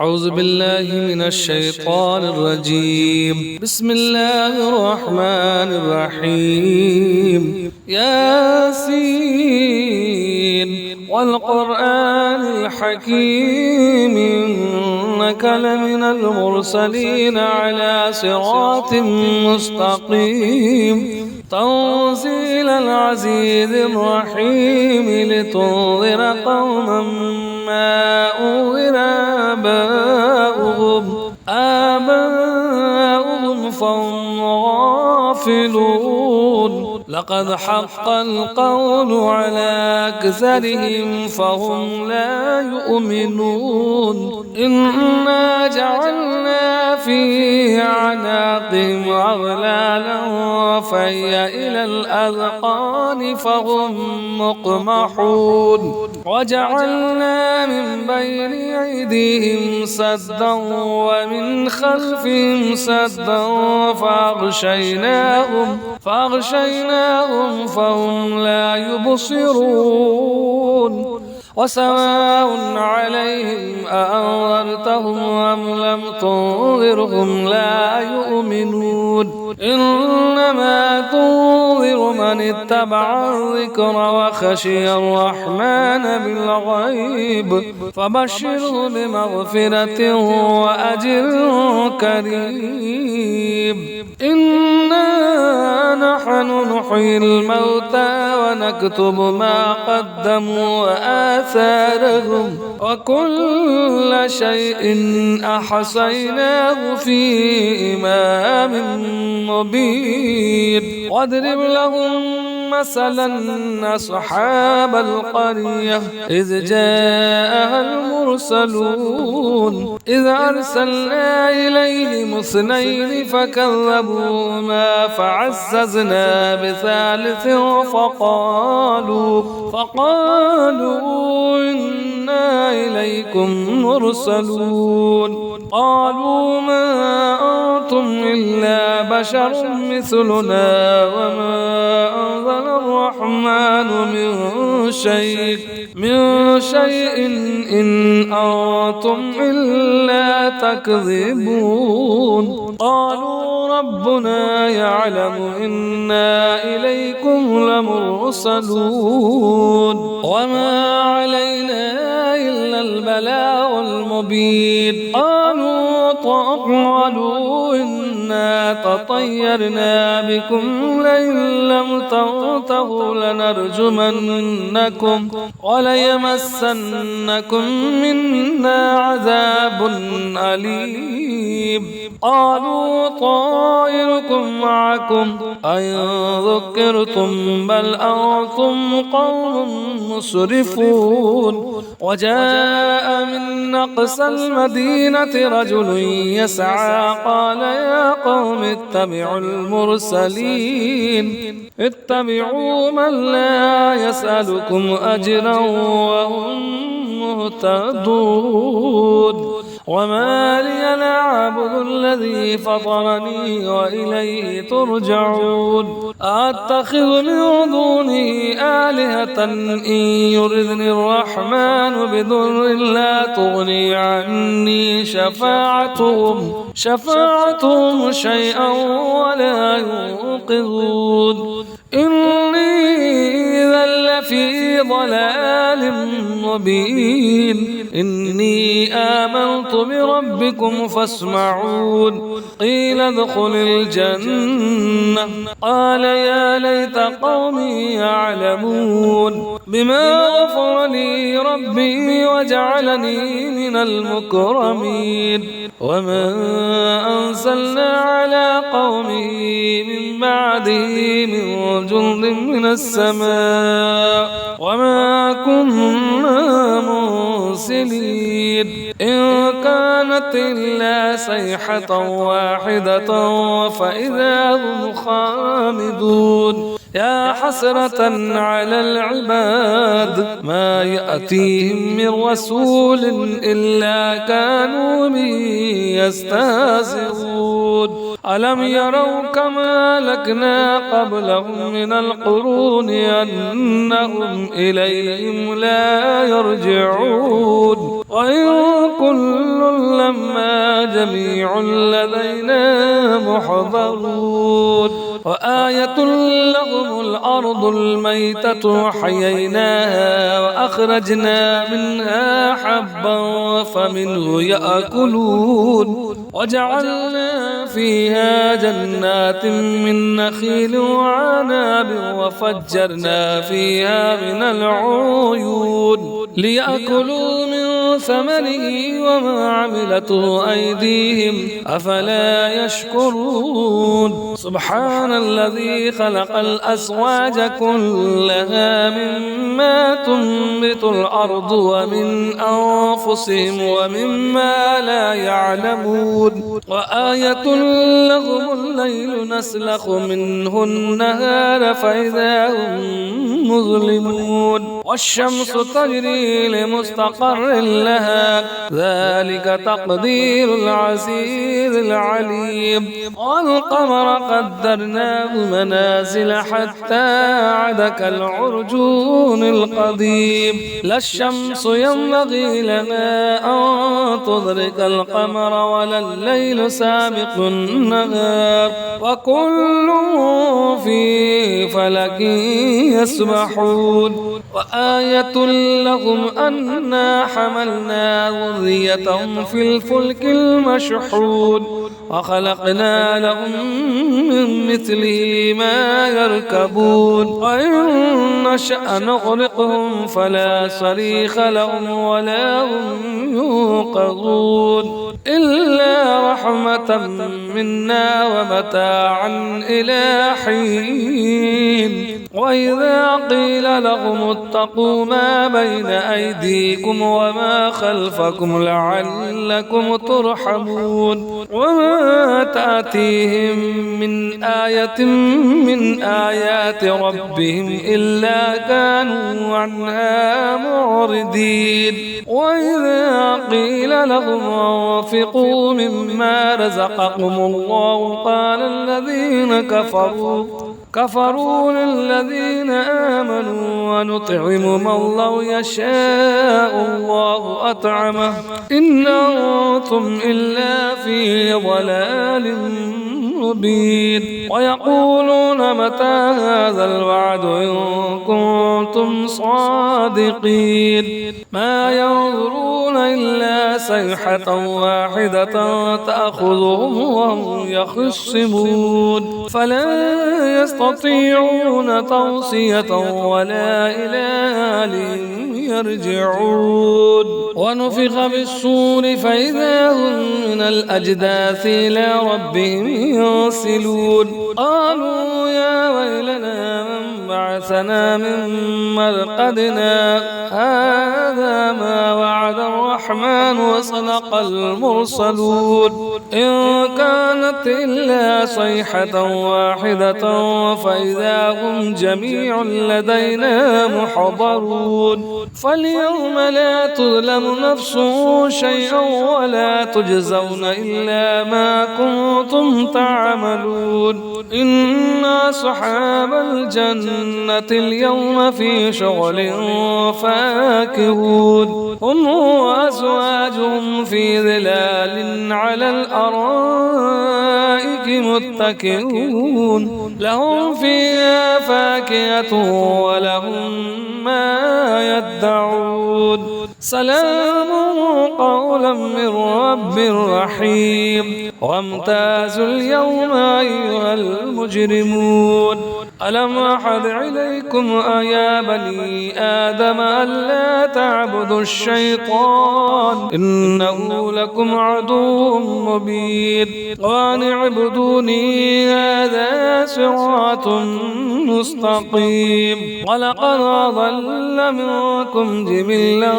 أعوذ بالله من الشيطان الرجيم. بسم الله الرحمن الرحيم. ياسين والقرآن الحكيم إنك لمن المرسلين على صراط مستقيم تنزيل العزيز الرحيم لتنذر قوما ما أنذر آباؤهم فهم غافلون لقد حق القول على أكثرهم فهم لا يؤمنون إنا جعلنا في أعناقهم أغلالا فهي إلى الأذقان فهم مقمحون وجعلنا من بين أيديهم سدا ومن خلفهم سدا فأغشيناهم فهم لا يبصرون وسواء عليهم أأنذرتهم أم لم تنذرهم لا يؤمنون إنما تنذر من اتبع الذكر وخشي الرحمن بالغيب فبشره بمغفرة وأجر كريم. إنا نحن نحيي الموتى ونكتب ما قدموا وآثارهم وكل شيء أحصيناه في إمام مبين. واضرب لهم مثلا أصحاب القرية إذ جاءها المرسلون إذ أرسلنا إليهم اثنين فكذبوهما فعززنا بثالث فقالوا إنا إليكم مرسلون قالوا ما أنتم إلا بشر مثلنا وما أنزل الرحمن من شيء إن أنتم إلا تكذبون. قالوا ربنا يعلم إنا إليكم لمرسلون وما علينا إلا البلاغ المبين. قالوا إنا تطيرنا بكم لئن لم تنتهوا لنرجمنكم وليمسنكم منا عذاب أليم. قالوا طائركم معكم أئن ذكرتم بل أنتم قوم مسرفون. وجاء من أقصى المدينة رجل يسعى قال يا قوم اتبعوا المرسلين اتبعوا من لا يسألكم أجرا وهم مهتدون. وما لي لا أعبد الذي فطرني وإليه ترجعون. أتخذ من دونه آلهة إن يردني الرحمن بضر لا تغني عني شفاعتهم شيئا ولا ينقذون. إني إذا لفي ضلال مبين. إني آمنت بربكم فاسمعون. قيل ادخل الجنة قال يا ليت قومي يعلمون بما غفر لي ربي وجعلني من المكرمين. وما أنزلنا على قومه من بعده من جند من السماء وما كنا مرسلين إن كانت إلا صيحة واحدة فإذا هم خامدون. يا حسرة على العباد ما يأتيهم من رسول إلا كانوا به يستهزئون. ألم يروا كما لكنا قبلهم من القرون أنهم إليهم لا يرجعون وإن كل لما جميع لدينا محضرون وآية لهم الأرض الميتة حييناها وأخرجنا منها حبا فمنه يأكلون وجعلنا فيها جنات من نخيل وعناب وفجرنا فيها من العيون ليأكلوا من ثمره وما عملته أيديهم أفلا يشكرون سبحان الذي خلق الأزواج كلها مما تنبت الأرض ومن أنفسهم ومما لا يعلمون وآية لهم الليل نسلخ منه النهار فإذا هم مظلمون والشمس تجري لمستقر لها ذلك تقدير العزيز العليم والقمر قدرناه منازل حتى عاد كالعرجون القديم لا الشمس ينبغي لها أن تدرك القمر ولا الليل سابق النهار وكل في فلك يسبحون وآية لهم أنا حملنا ذريتهم في الفلك المشحون وخلقنا لهم من مثله ما يركبون وإن نشأ نغرقهم فلا صريخ لهم ولا هم ينقذون إلا رحمة منا ومتاعا إلى حين وإذا قيل لهم اتقوا ما بين أيديكم وما خلفكم لعلكم ترحمون وما تأتيهم من آية من آيات ربهم إلا كانوا عنها معرضين وإذا قيل لهم انفقوا مما رزقكم الله قال الذين كفروا للذين آمنوا ونطعم من لو يشاء الله أطعمه إن أنتم إلا في ضلال مبين ويقولون متى هذا الوعد إن كنتم صادقين ما ينظرون إلا صيحة واحدة تأخذهم وهم يخصمون فلا يستطيعون توصية ولا إلى أهلهم يرجعون ونفخ بالصور فإذا هم من الأجداث إلى ربهم ينسلون قالوا يا ويلنا من بعثنا من مرقدنا هذا ما وعد الرحمن وصدق المرسلون إن كانت إلا صيحة واحدة فإذا هم جميع لدينا محضرون فاليوم لا تظلم نفس شيئا ولا تجزون إلا ما كنتم تعملون إن أصحاب الجنة اليوم في شغل فاكهون هم وأزواجهم في ظلال على الأرائك متكئون لهم فيها فاكهة ولهم ما يدعون سلام قولا من رب رحيم وامتازوا اليوم أيها المجرمون ألم أحد إليكم يا بني آدم ألا تعبدوا الشيطان إنه لكم عدو مبين وأن اعبدوني هذا صراط مستقيم ولقد أضل منكم جبلا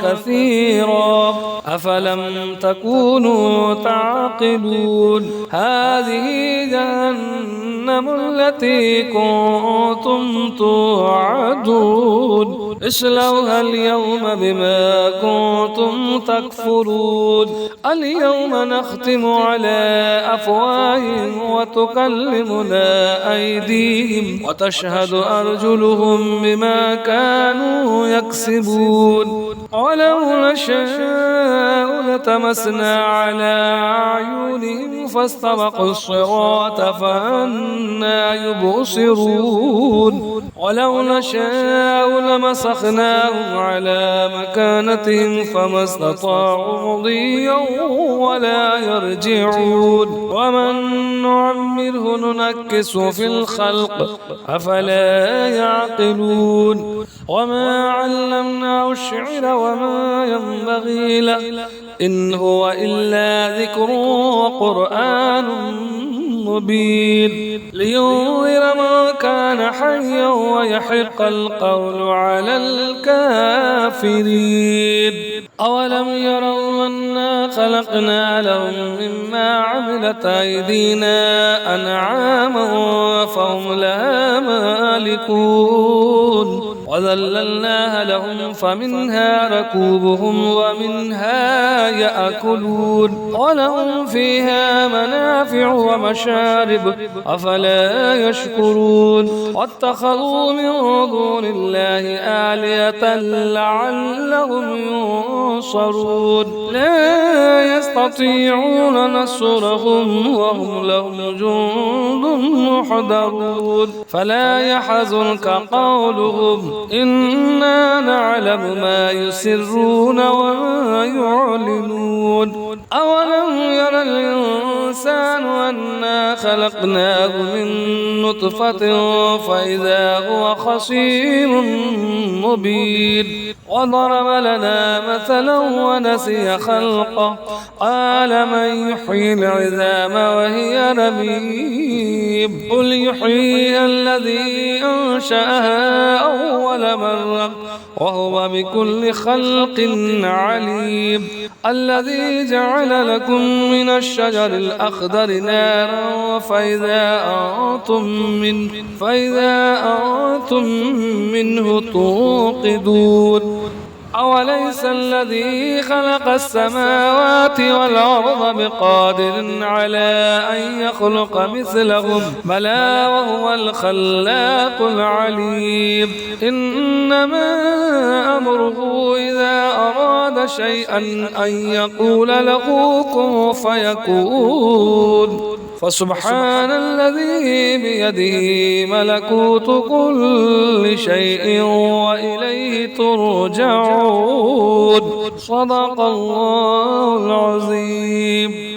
كثيرا أفلم تكونوا تعقلون هذه جهنم التي كنتم توعدون اصلوها اليوم بما كنتم تكفرون اليوم نختم على أفواههم وتكلمنا أيديهم وتشهد أرجلهم بما كانوا يكسبون ولو نشاء لتمسنا على أعينهم فاستبقوا الصراط فأنى يبصرون ولو نشاء لمسخناهم على مكانتهم فما استطاعوا مضيا ولا يرجعون ومن نعمره ننكس في الخلق أفلا يعقلون وما علمناه الشعر وما ينبغي له إن هو إلا ذكر وقرآن مبين لينذر من كان حيا ويحق القول على الكافرين أولم يروا أنا خلقنا لهم مما عملت أيدينا أنعاما فهم لها مالكون وذللناها لهم فمنها ركوبهم ومنها يأكلون ولهم فيها منافع ومشارب أفلا يشكرون واتخذوا من دون الله آلهة لعلهم ينصرون لا يستطيعون نصرهم وهم لهم جند محضرون فلا يحزنك قولهم إنا نعلم ما يسرون وما يعلنون أولم ير الإنسان أنا خلقناه من نطفة فإذا هو خصيم مبين وضرب لنا مثلا ونسي خلقه قال من يحيي العظام وهي رميم قل يحييها الذي أنشأها أول مرة وهو بكل خلق عليم الذي جعل لكم من الشجر الأخضر نارا فإذا أنتم منه توقدون أوليس الذي خلق السماوات والأرض بقادر على أن يخلق مثلهم بلى وهو الخلاق العليم إنما أمره إذا أراد شيئا أن يقول له كن فيكون فسبحان الذي بيده ملكوت كل شيء وإليه ترجعون صدق الله العظيم.